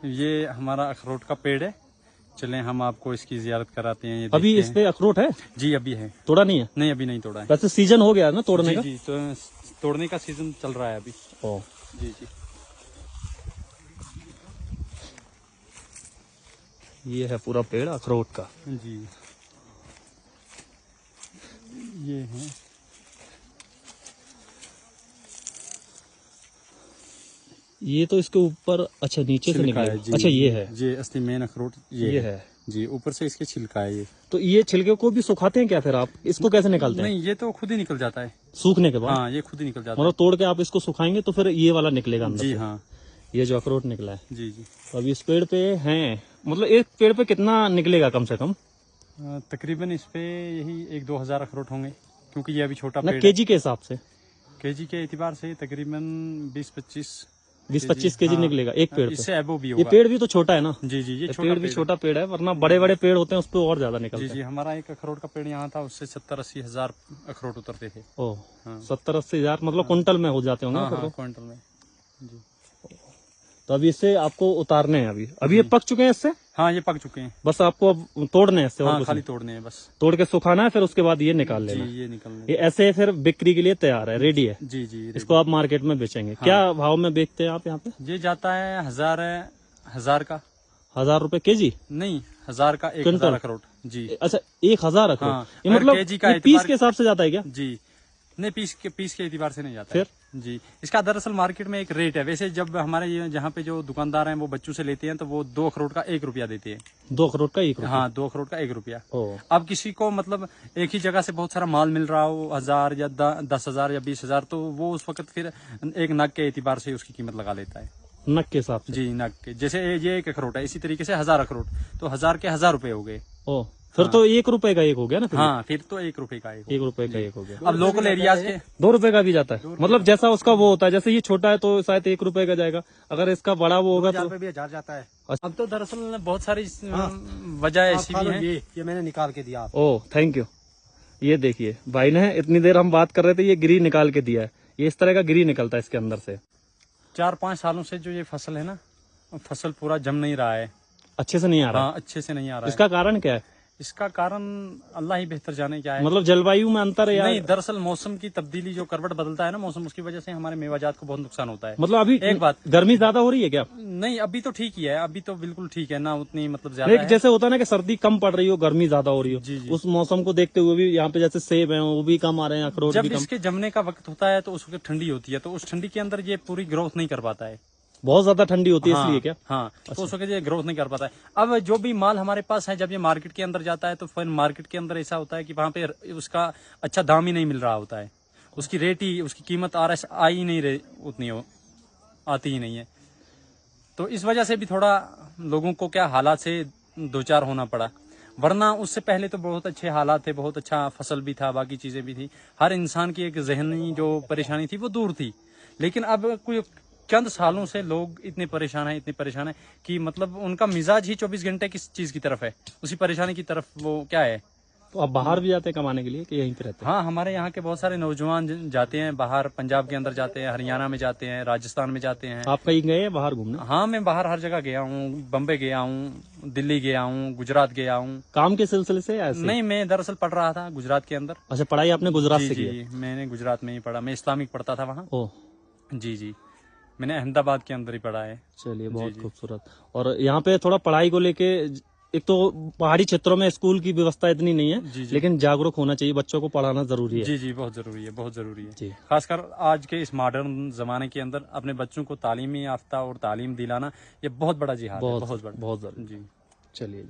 ये हमारा अखरोट का पेड़ है, चलें हम आपको इसकी जियारत कराते हैं। ये अभी इस पे अखरोट है? जी अभी है। तोड़ा नहीं है? नहीं अभी नहीं तोड़ा है। वैसे सीजन हो गया ना तोड़ने का? जी तो तोड़ने का सीजन चल रहा है अभी। ओ जी जी। ये है पूरा पेड़ अखरोट का। जी ये है। ये तो इसके ऊपर अच्छा नीचे से निकला है। अच्छा ये है, ये असली मेन अखरोट ये है जी। ऊपर से इसके छिलका है ये। तो ये छिलके को भी सुखाते हैं क्या फिर आप? इसको कैसे निकालते हैं? नहीं ये तो खुद ही निकल जाता है सूखने के बाद? हाँ ये खुद ही निकल जाता मतलब तोड़ के आप इसको सुखाएंगे तो फिर ये वाला निकलेगा है। अंदर जी से। हाँ ये जो अखरोट निकला है जी जी। तो अभी इस पेड़ पे हैं, मतलब एक पेड़ पे कितना निकलेगा कम से कम? तकरीबन इस पे यही 1-2 हज़ार अखरोट होंगे, क्योंकि ये अभी छोटा ना पेड़ केजी के हिसाब से? केजी के एतबार से तकरीबन 20-25 केजी हाँ, निकलेगा एक पेड़ पे। इससे एबो भी ये होगा। पेड़ भी तो छोटा है ना? जी जी ये पेड़ भी छोटा पेड़ है, वरना बड़े बड़े पेड़ होते हैं उस पे और ज्यादा निकलते जी हैं। जी हमारा एक अखरोट का पेड़ यहाँ था, उससे 70-80 हज़ार अखरोट उतरते थे। ओ हाँ। 70-80 हज़ार मतलब कुंटल में हो जाते होंगे हाँ फिर हाँ तो। क्विंटल में जी। तो अभी इससे आपको उतारने हैं? अभी ये पक चुके हैं इससे? हाँ ये पक चुके हैं। बस आपको अब तोड़ने हैं इससे? और हाँ कुछ खाली नहीं? तोड़ने हैं बस। तोड़ के सुखाना है फिर उसके बाद ये निकाल जी लेना है। ये निकलने। ये ऐसे फिर बिक्री के लिए तैयार है, रेडी है? जी जी इसको आप मार्केट में बेचेंगे? हाँ। क्या भाव में बेचते हैं आप यहाँ पे? ये जाता है हजार का। 1000 रुपए केजी? नहीं 1000 का 1 क्विंटल? हज़ार अखरोट जी। अच्छा 1000 अखरोट? हाँ, ये अगर मतलब केजी का ये पीस के हिसाब से जाता है क्या? जी नहीं पीस के एतबार से नहीं जाता फिर? है। जी इसका दरअसल मार्केट में एक रेट है। वैसे जब हमारे ये जहाँ पे जो दुकानदार हैं वो बच्चों से लेते हैं तो वो 2 अखरोट का 1 रुपया देते हैं। 2 अखरोट का 1 रुपया? हाँ 2 अखरोट का 1 रुपया। ओ अब किसी को मतलब एक ही जगह से बहुत सारा माल मिल रहा हो 1000 या 10,000 या 20,000, तो वो उस वक्त फिर एक नग के एतबार से उसकी कीमत लगा लेता है। नग के हिसाब से? जी नग के, जैसे ये 1 अखरोट है, इसी तरीके से 1000 अखरोट, तो 1000 के 1000 रुपए हो गए। ओ फिर तो 1 रुपए का 1 हो गया ना फिर? हाँ फिर तो 1 रुपए का 1 रुपए का 1 हो गया। अब लोकल एरियाज के 2 रुपए का भी जाता है? मतलब जैसा उसका वो होता है, जैसे ये छोटा है तो शायद 1 रुपए का जाएगा, अगर इसका बड़ा वो होगा तो? भी 1000 जाता है। अब तो दरअसल बहुत सारी वजह ऐसी भी है। ये मैंने निकाल के दिया। Oh thank you. ये देखिए भाई ने इतनी देर हम बात कर रहे थे, ये गिरी निकाल के दिया है। ये इस तरह का गिरी निकलता है इसके अंदर से। 4-5 सालों से जो ये फसल है ना, फसल पूरा जम नहीं रहा है, अच्छे से नहीं आ रहा? हाँ अच्छे से नहीं आ रहा इसका कारण क्या है? है। इसका कारण अल्लाह ही बेहतर जाने क्या है। मतलब जलवायु में अंतर है या? नहीं दरअसल मौसम की तब्दीली, जो करवट बदलता है ना मौसम, उसकी वजह से हमारे मेवाजात को बहुत नुकसान होता है। मतलब अभी एक बात, गर्मी ज्यादा हो रही है क्या? नहीं अभी तो ठीक ही है, अभी तो बिल्कुल ठीक है ना, उतनी मतलब ज्यादा है। जैसे होता है ना कि सर्दी कम पड़ रही हो, गर्मी ज्यादा हो रही हो, जी, जी। उस मौसम को देखते हुए भी यहाँ पे जैसे सेब है वो भी कम आ रहे हैं, अखरोट जब भी कम। इसके जमने का वक्त होता है तो उस वक्त ठंडी होती है, तो उस ठंडी के अंदर ये पूरी ग्रोथ नहीं कर पाता है। बहुत ज्यादा ठंडी होती है हाँ, इसलिए क्या? हाँ तो उस वक्त ये ग्रोथ नहीं कर पाता है। अब जो भी माल हमारे पास है, जब ये मार्केट के अंदर जाता है तो फिर मार्केट के अंदर ऐसा होता है कि वहाँ पे उसका अच्छा दाम ही नहीं मिल रहा होता है, उसकी रेट ही, उसकी कीमत आ ही नहीं रही उतनी, आती ही नहीं है। तो इस वजह से भी थोड़ा लोगों को क्या हालात से दो चार होना पड़ा, वरना उससे पहले तो बहुत अच्छे हालात थे, बहुत अच्छा फसल भी था, बाकी चीजें भी थी। हर इंसान की एक जहनी जो परेशानी थी वो दूर थी। लेकिन अब कोई चंद सालों से लोग इतने परेशान है कि मतलब उनका मिजाज ही 24 घंटे किस चीज की तरफ है, उसी परेशानी की तरफ। वो क्या है, तो आप बाहर भी जाते हैं कमाने के लिए कि यहीं पे रहते हैं? हाँ हमारे यहाँ के बहुत सारे नौजवान जाते हैं बाहर, पंजाब के अंदर जाते हैं, हरियाणा में जाते हैं, राजस्थान में जाते हैं। आप कहीं गए हैं बाहर घूमने? हाँ मैं बाहर हर जगह गया हूँ, बम्बई गया हूँ, दिल्ली गया हूँ, गुजरात गया हूँ। काम के सिलसिले से ऐसे? नहीं मैं दरअसल पढ़ रहा था गुजरात के अंदर। अच्छा पढ़ाई आपने गुजरात से की है? जी मैंने गुजरात में ही पढ़ा, मैं इस्लामिक पढ़ता था वहाँ। ओह जी मैंने अहमदाबाद के अंदर ही पढ़ा है। चलिए बहुत खूबसूरत। और यहाँ पे थोड़ा पढ़ाई को लेके, एक तो पहाड़ी क्षेत्रों में स्कूल की व्यवस्था इतनी नहीं है, लेकिन जागरूक होना चाहिए, बच्चों को पढ़ाना जरूरी है। जी बहुत जरूरी है, बहुत जरूरी है जी। खासकर आज के इस मॉडर्न जमाने के अंदर अपने बच्चों को तालीमी याफ्ता और तालीम दिलाना, ये बहुत बड़ा जिहाद है, बहुत बड़ा, बहुत जरूरी। जी। चलिए।